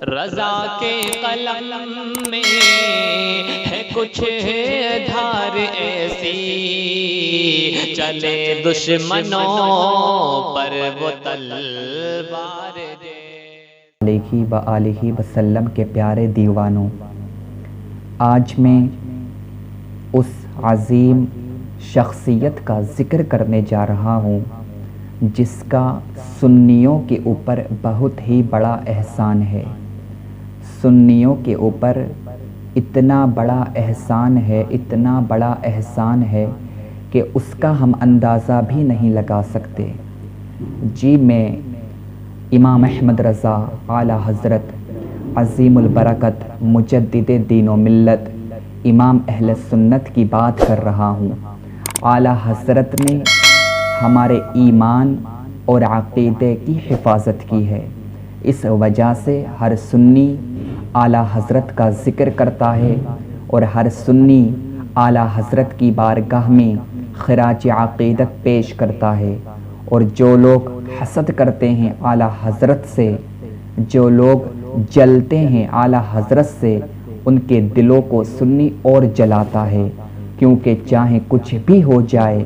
رضا کے قلم میں ہے کچھ دھار ایسی، چلے دشمنوں پر وہ تلوار دے۔ علیہ وآلہ وسلم کے پیارے دیوانوں، آج میں اس عظیم شخصیت کا ذکر کرنے جا رہا ہوں جس کا سنیوں کے اوپر بہت ہی بڑا احسان ہے۔ سنیوں کے اوپر اتنا بڑا احسان ہے، اتنا بڑا احسان ہے کہ اس کا ہم اندازہ بھی نہیں لگا سکتے۔ جی میں امام احمد رضا اعلیٰ حضرت عظیم البرکت مجدد دین و ملت امام اہل سنت کی بات کر رہا ہوں۔ اعلیٰ حضرت نے ہمارے ایمان اور عقیدے کی حفاظت کی ہے، اس وجہ سے ہر سنی اعلیٰ حضرت کا ذکر کرتا ہے اور ہر سنی اعلیٰ حضرت کی بارگاہ میں خراج عقیدت پیش کرتا ہے۔ اور جو لوگ حسد کرتے ہیں اعلیٰ حضرت سے، جو لوگ جلتے ہیں اعلیٰ حضرت سے، ان کے دلوں کو سنی اور جلاتا ہے، کیونکہ چاہے کچھ بھی ہو جائے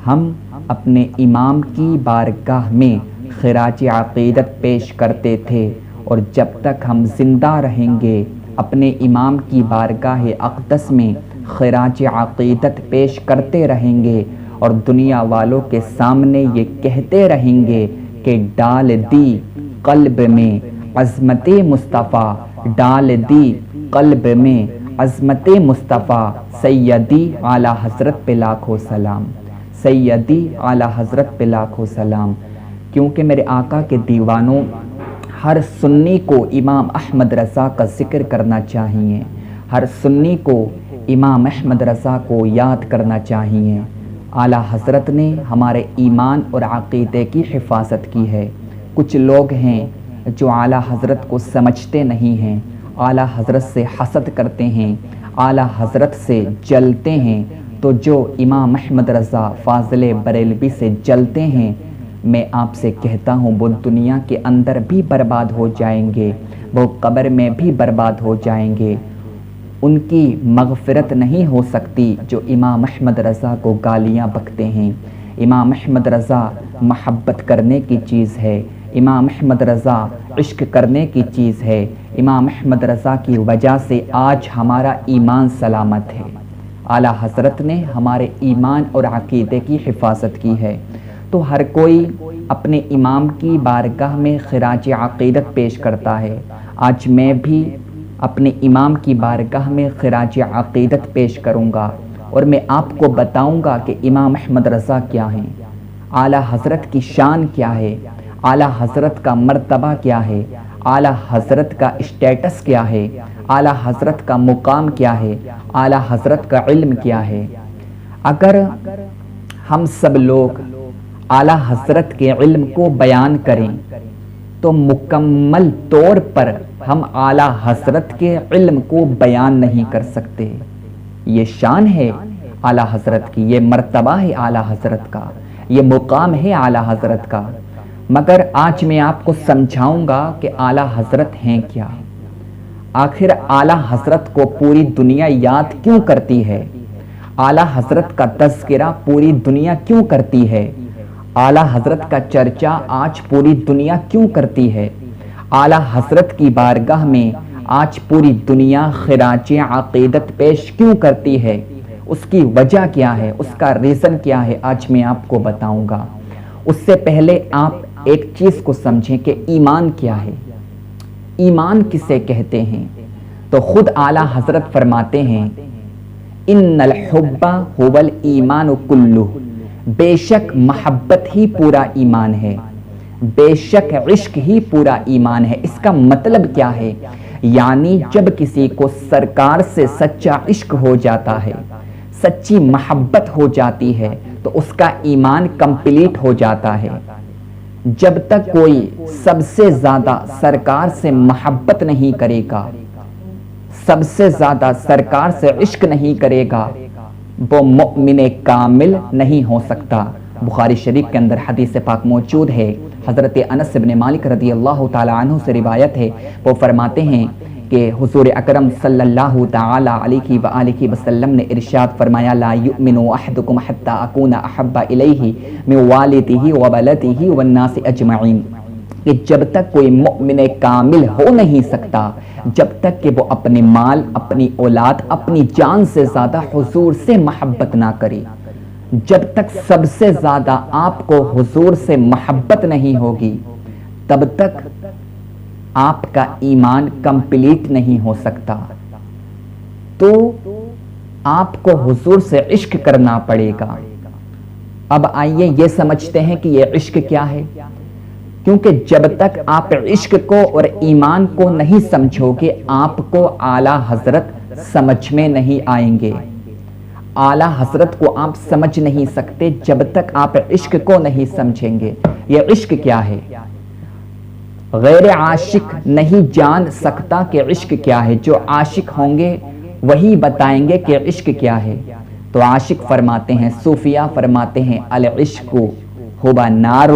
ہم اپنے امام کی بارگاہ میں خراج عقیدت پیش کرتے تھے، اور جب تک ہم زندہ رہیں گے اپنے امام کی بارگاہ اقدس میں خراج عقیدت پیش کرتے رہیں گے، اور دنیا والوں کے سامنے یہ کہتے رہیں گے کہ ڈال دی قلب میں عظمت مصطفیٰ، ڈال دی قلب میں عظمت مصطفیٰ، سیدی اعلیٰ حضرت پہ لاکھوں سلام، سیدی اعلیٰ حضرت پہ لاکھوں سلام۔ کیونکہ میرے آقا کے دیوانوں، ہر سنی کو امام احمد رضا کا ذکر کرنا چاہیے، ہر سنی کو امام احمد رضا کو یاد کرنا چاہیے۔ اعلیٰ حضرت نے ہمارے ایمان اور عقیدے کی حفاظت کی ہے۔ کچھ لوگ ہیں جو اعلیٰ حضرت کو سمجھتے نہیں ہیں، اعلیٰ حضرت سے حسد کرتے ہیں، اعلیٰ حضرت سے جلتے ہیں۔ تو جو امام احمد رضا فاضل بریلوی سے جلتے ہیں، میں آپ سے کہتا ہوں وہ دنیا کے اندر بھی برباد ہو جائیں گے، وہ قبر میں بھی برباد ہو جائیں گے، ان کی مغفرت نہیں ہو سکتی جو امام احمد رضا کو گالیاں بکتے ہیں۔ امام احمد رضا محبت کرنے کی چیز ہے، امام احمد رضا عشق کرنے کی چیز ہے، امام احمد رضا کی وجہ سے آج ہمارا ایمان سلامت ہے۔ اعلیٰ حضرت نے ہمارے ایمان اور عقیدے کی حفاظت کی ہے۔ تو ہر کوئی اپنے امام کی بارگاہ میں خراج عقیدت پیش کرتا ہے۔ آج میں بھی اپنے امام کی بارگاہ میں خراج عقیدت پیش کروں گا، اور میں آپ کو بتاؤں گا کہ امام احمد رضا کیا ہیں، اعلیٰ حضرت کی شان کیا ہے، اعلیٰ حضرت کا مرتبہ کیا ہے، اعلیٰ حضرت کا اسٹیٹس کیا ہے، اعلیٰ حضرت کا مقام کیا ہے، اعلیٰ حضرت کا علم کیا ہے۔ اگر ہم سب لوگ اعلیٰ حضرت کے علم کو بیان کریں تو مکمل طور پر ہم اعلیٰ حضرت کے علم کو بیان نہیں کر سکتے۔ یہ شان ہے اعلیٰ حضرت کی، یہ مرتبہ ہے اعلیٰ حضرت کا، یہ مقام ہے اعلیٰ حضرت کا۔ مگر آج میں آپ کو سمجھاؤں گا کہ اعلیٰ حضرت ہیں کیا، آخر اعلیٰ حضرت کو پوری دنیا یاد کیوں کرتی ہے، اعلیٰ حضرت کا تذکرہ پوری دنیا کیوں کرتی ہے، اعلیٰ حضرت کا چرچا آج پوری دنیا کیوں کرتی ہے، اعلیٰ حضرت کی بارگاہ میں آج پوری دنیا خراج عقیدت پیش کیوں کرتی ہے، اس کی وجہ کیا ہے، اس کا ریزن کیا ہے، آج میں آپ کو بتاؤں گا۔ اس سے پہلے آپ ایک چیز کو سمجھیں کہ ایمان کیا ہے، ایمان کسے کہتے ہیں۔ تو خود اعلیٰ حضرت فرماتے ہیں ان الحب هو الایمان کلہ، بے شک محبت ہی پورا ایمان ہے، بے شک عشق ہی پورا ایمان ہے۔ اس کا مطلب کیا ہے؟ یعنی جب کسی کو سرکار سے سچا عشق ہو جاتا ہے، سچی محبت ہو جاتی ہے، تو اس کا ایمان کمپلیٹ ہو جاتا ہے۔ جب تک کوئی سب سے زیادہ سرکار سے محبت نہیں کرے گا، سب سے زیادہ سرکار سے عشق نہیں کرے گا، وہ مؤمن کامل نہیں ہو سکتا۔ بخاری شریف کے اندر حدیث پاک موجود ہے، حضرت انس بن مالک رضی اللہ تعالی عنہ سے روایت ہے، وہ فرماتے ہیں کہ حضور اکرم صلی اللہ تعالی علیہ وآلہ وسلم نے ارشاد فرمایا، لا یؤمن احدکم حتی اکون احب الیہ من والدہ وولدہ والناس اجمعین، کہ جب تک کوئی مؤمن کامل ہو نہیں سکتا جب تک کہ وہ اپنے مال، اپنی اولاد، اپنی جان سے زیادہ حضور سے محبت نہ کرے، جب تک سب سے زیادہ آپ کو حضور سے محبت نہیں ہوگی تب تک آپ کا ایمان کمپلیٹ نہیں ہو سکتا۔ تو آپ کو حضور سے عشق کرنا پڑے گا۔ اب آئیے یہ سمجھتے ہیں کہ یہ عشق کیا ہے، کیونکہ جب تک آپ عشق کو اور ایمان کو نہیں سمجھو گے آپ کو اعلیٰ حضرت سمجھ میں نہیں آئیں گے۔ اعلیٰ حضرت کو آپ سمجھ نہیں سکتے جب تک آپ عشق کو نہیں سمجھیں گے۔ یہ عشق کیا ہے؟ غیر عاشق نہیں جان سکتا کہ عشق کیا ہے، جو عاشق ہوں گے وہی بتائیں گے کہ عشق کیا ہے۔ تو عاشق فرماتے ہیں، صوفیہ فرماتے ہیں، العشق ہوا نار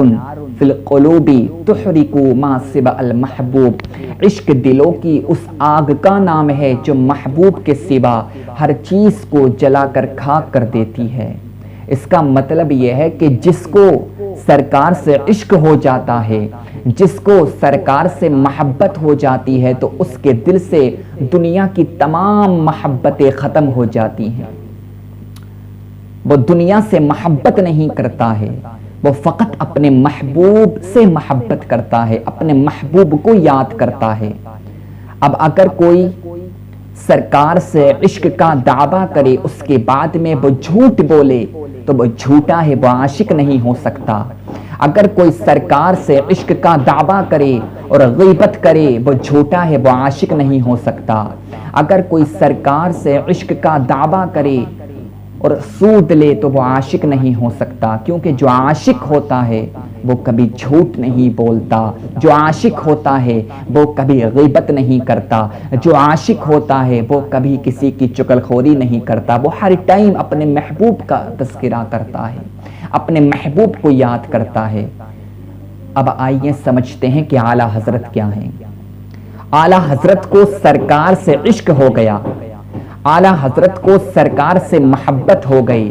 فی القلوب تحرق ما سوى المحبوب، عشق دلوں کی اس آگ کا نام ہے جو محبوب کے سوا ہر چیز کو جلا کر خاک کر دیتی ہے۔ اس کا مطلب یہ ہے کہ جس کو سرکار سے عشق ہو جاتا ہے، جس کو سرکار سے محبت ہو جاتی ہے، تو اس کے دل سے دنیا کی تمام محبتیں ختم ہو جاتی ہیں۔ وہ دنیا سے محبت نہیں کرتا ہے، وہ فقط اپنے محبوب سے محبت کرتا ہے، اپنے محبوب کو یاد کرتا ہے۔ اب اگر کوئی سرکار سے عشق کا دعویٰ کرے اس کے بعد میں وہ جھوٹ بولے تو وہ جھوٹا ہے، وہ عاشق نہیں ہو سکتا۔ اگر کوئی سرکار سے عشق کا دعویٰ کرے اور غیبت کرے وہ جھوٹا ہے، وہ عاشق نہیں ہو سکتا۔ اگر کوئی سرکار سے عشق کا دعویٰ کرے اور سود لے تو وہ عاشق نہیں ہو سکتا، کیونکہ جو عاشق ہوتا ہے وہ کبھی جھوٹ نہیں بولتا، جو عاشق ہوتا ہے وہ کبھی غیبت نہیں کرتا، جو عاشق ہوتا ہے وہ کبھی کسی کی چغل خوری نہیں کرتا، وہ ہر ٹائم اپنے محبوب کا تذکرہ کرتا ہے، اپنے محبوب کو یاد کرتا ہے۔ اب آئیے سمجھتے ہیں کہ اعلیٰ حضرت کیا ہیں۔ اعلیٰ حضرت کو سرکار سے عشق ہو گیا، اعلیٰ حضرت کو سرکار سے محبت ہو گئی،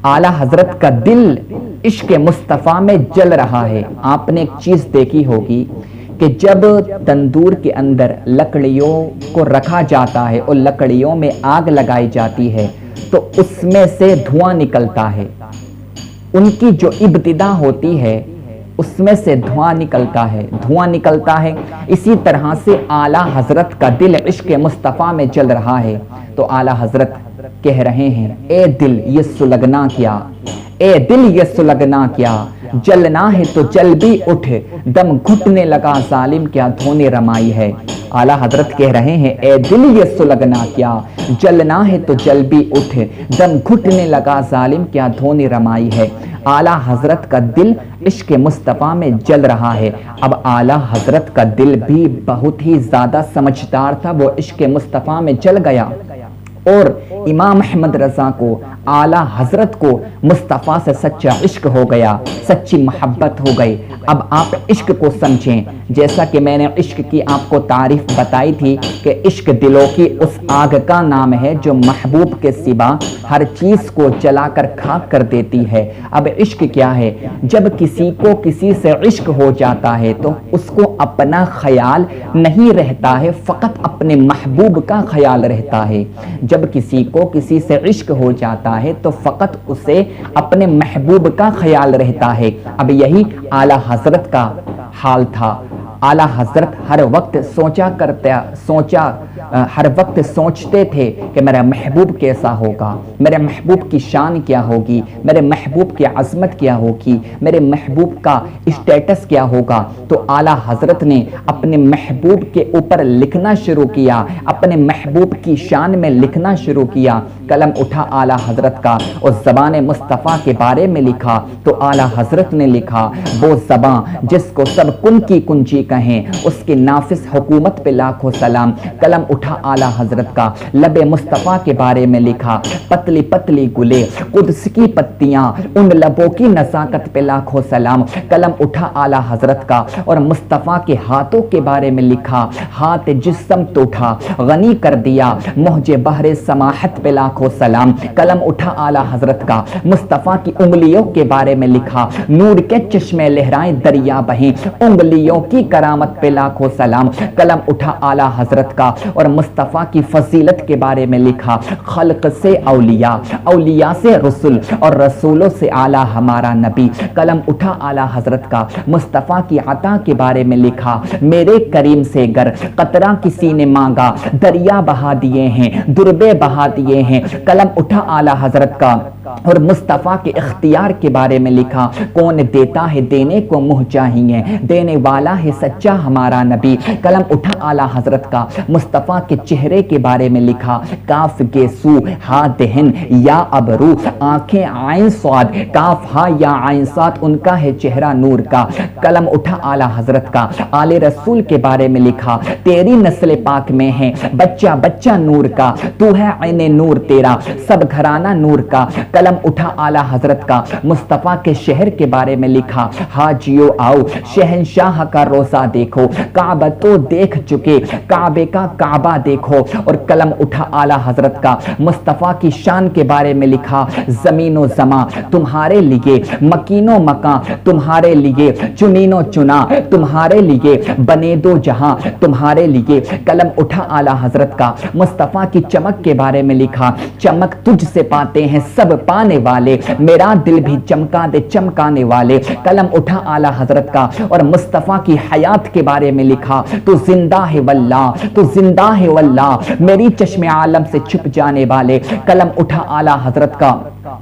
اعلیٰ حضرت کا دل عشق مصطفیٰ میں جل رہا ہے۔ آپ نے ایک چیز دیکھی ہوگی کہ جب تندور کے اندر لکڑیوں کو رکھا جاتا ہے اور لکڑیوں میں آگ لگائی جاتی ہے تو اس میں سے دھواں نکلتا ہے، ان کی جو ابتدا ہوتی ہے اس میں سے دھواں نکلتا ہے۔ اسی طرح سے اعلیٰ حضرت کا دل عشق مصطفیٰ میں جل رہا ہے، تو اعلیٰ حضرت کہہ رہے ہیں، اے دل یہ سلگنا کیا، اے دل یہ سلگنا کیا، جلنا ہے تو جل بھی اٹھ، دم گھٹنے لگا ظالم کیا دھونے رمائی ہے۔ اعلیٰ حضرت کہہ رہے ہیں، اے دل یہ سلگنا کیا، جلنا ہے تو جل بھی اٹھ، دم گھٹنے لگا ظالم کیا دھونے رمائی ہے۔ اعلیٰ حضرت کا دل عشق مصطفیٰ میں جل رہا ہے۔ اب اعلیٰ حضرت کا دل بھی بہت ہی زیادہ سمجھدار تھا، وہ عشق مصطفیٰ میں جل گیا، اور امام احمد رضا کو، اعلیٰ حضرت کو مصطفیٰ سے سچا عشق ہو گیا، سچی محبت ہو گئی۔ اب آپ عشق کو سمجھیں، جیسا کہ میں نے عشق کی آپ کو تعریف بتائی تھی کہ عشق دلوں کی اس آگ کا نام ہے جو محبوب کے سوا ہر چیز کو جلا کر خاک کر دیتی ہے۔ اب عشق کیا ہے؟ جب کسی کو کسی سے عشق ہو جاتا ہے تو اس کو اپنا خیال نہیں رہتا ہے، فقط اپنے محبوب کا خیال رہتا ہے۔ جب کسی کو کسی سے عشق ہو جاتا ہے تو فقط اسے اپنے محبوب کا خیال رہتا ہے۔ اب یہی اعلیٰ حضرت کا حال تھا۔ اعلیٰ حضرت ہر وقت ہر وقت سوچتے تھے کہ میرا محبوب کیسا ہوگا، میرے محبوب کی شان کیا ہوگی، میرے محبوب کی عظمت کیا ہوگی، میرے محبوب کا اسٹیٹس کیا ہوگا۔ تو اعلیٰ حضرت نے اپنے محبوب کے اوپر لکھنا شروع کیا، اپنے محبوب کی شان میں لکھنا شروع کیا۔ قلم اٹھا اعلیٰ حضرت کا اور زبان مصطفیٰ کے بارے میں لکھا، تو اعلیٰ حضرت نے لکھا، وہ زباں جس کو سب کن کی کنجی کہیں اس کی نافذ حکومت پہ لاکھوں سلام. قلم اٹھا اعلیٰ حضرت کا, لب مصطفیٰ کے بارے میں لکھا, پتلی پتلی گلے قدس کی پتیاں, ان لبوں کی نزاکت پہ لاکھوں سلام. قلم اٹھا اعلیٰ حضرت کا اور مصطفیٰ کے ہاتھوں کے بارے میں لکھا, ہاتھ جس سمت اٹھا غنی کر دیا موج بحر سماحت پہ لاکھوں سلام. قلم اٹھا اعلیٰ حضرت کا, مصطفیٰ کی انگلیوں کے بارے میں لکھا, نور کے چشمے لہرائیں دریا بہیں, انگلیوں کی کرامت پہ لاکھوں سلام. قلم اٹھا اعلیٰ حضرت کا اور مصطفیٰ کی فضیلت کے بارے میں لکھا, خلق سے اولیاء, اولیاء سے رسول اور رسولوں سے اعلیٰ ہمارا نبی. قلم اٹھا اعلیٰ حضرت کا, مصطفیٰ کی عطا کے بارے میں لکھا, میرے کریم سے گر قطرہ کسی نے مانگا, دریا بہا دیے ہیں, دربے بہا دیے ہیں. قلم اٹھا اعلیٰ حضرت کا اور مصطفیٰ کے اختیار کے بارے میں لکھا, کون دیتا ہے دینے کو منہ چاہیے, دینے والا ہے سچا ہمارا نبی. قلم اٹھا اعلیٰ حضرت کا, مصطفیٰ کے چہرے کے بارے میں لکھا, کاف کے سو ہا دہن یا ابرو, آنکھیں عین صاد, کاف ہا یا عین صاد, ان کا ہے چہرہ نور کا. قلم اٹھا اعلیٰ حضرت کا, آل رسول کے بارے میں لکھا, تیری نسل پاک میں ہے بچہ بچہ نور کا, تو ہے عین نور تیرا, سب گھرانہ نور کا. قلم اٹھا اعلیٰ حضرت کا, مصطفیٰ کے شہر کے بارے میں لکھا, حاجیو آؤ شہنشاہ کا روزہ دیکھو, کعبہ تو دیکھ چکے کعبے کا کعبہ دیکھو. اور قلم اٹھا اعلیٰ حضرت کا, مصطفیٰ کی شان کے بارے میں لکھا, زمین و زماں تمہارے لیے, مکین و مکان تمہارے لیے, چنین و چنا تمہارے لیے, بنے دو جہاں تمہارے لیے. قلم اٹھا اعلیٰ حضرت کا, مصطفیٰ کی چمک کے بارے میں لکھا, چمک تجھ سے پاتے ہیں سب پانے والے, میرا دل بھی چمکا دے چمکانے والے. قلم اٹھا اعلیٰ حضرت کا اور مصطفیٰ کی حیات کے بارے میں لکھا, تو زندہ ہے واللہ, تو زندہ ہے واللہ, میری چشم عالم سے چھپ جانے والے. قلم اٹھا اعلیٰ حضرت کا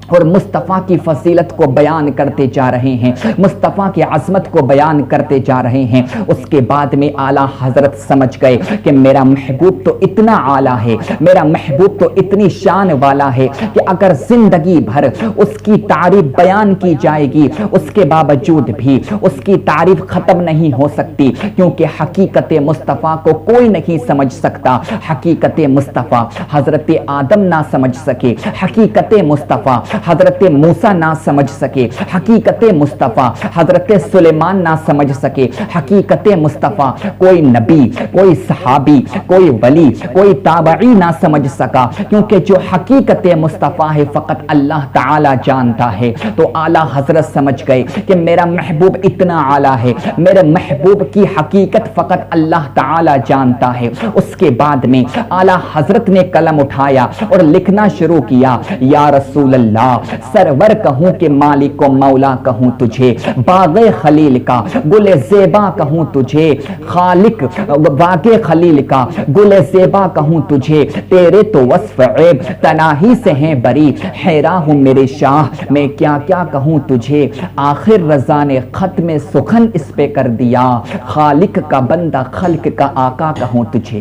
اور مصطفیٰ کی فضیلت کو بیان کرتے جا رہے ہیں, مصطفیٰ کی عظمت کو بیان کرتے جا رہے ہیں. اس کے بعد میں اعلیٰ حضرت سمجھ گئے کہ میرا محبوب تو اتنا اعلیٰ ہے, میرا محبوب تو اتنی شان والا ہے کہ اگر زندگی بھر اس کی تعریف بیان کی جائے گی, اس کے باوجود بھی اس کی تعریف ختم نہیں ہو سکتی, کیونکہ حقیقت مصطفیٰ کو کوئی نہیں سمجھ سکتا. حقیقت مصطفیٰ حضرت آدم نہ سمجھ سکے, حقیقت مصطفیٰ حضرت موسیٰ نہ سمجھ سکے, حقیقت مصطفیٰ حضرت سلیمان نہ سمجھ سکے, حقیقت مصطفیٰ کوئی نبی, کوئی صحابی, کوئی ولی, کوئی تابعی نہ سمجھ سکا, کیونکہ جو حقیقت مصطفیٰ ہے فقط اللہ تعالی جانتا ہے. تو اعلیٰ حضرت سمجھ گئے کہ میرا محبوب اتنا اعلیٰ ہے, میرے محبوب کی حقیقت فقط اللہ تعالی جانتا ہے. اس کے بعد میں اعلیٰ حضرت نے قلم اٹھایا اور لکھنا شروع کیا, یا رسول اللہ, سرور کہوں کہ مالک و مولا کہوں تجھے, باغ خلیل کا گل زیبا کہوں تجھے, خالق باغ خلیل کا گل زیبا کہوں تجھے, تیرے تو وصف عیب تناہی سے ہیں بری, حیران ہوں میرے شاہ میں کیا کیا کہوں تجھے, آخر رضا نے ختم سخن اس پہ کر دیا, خالق کا بندہ خلق کا آقا کہوں تجھے.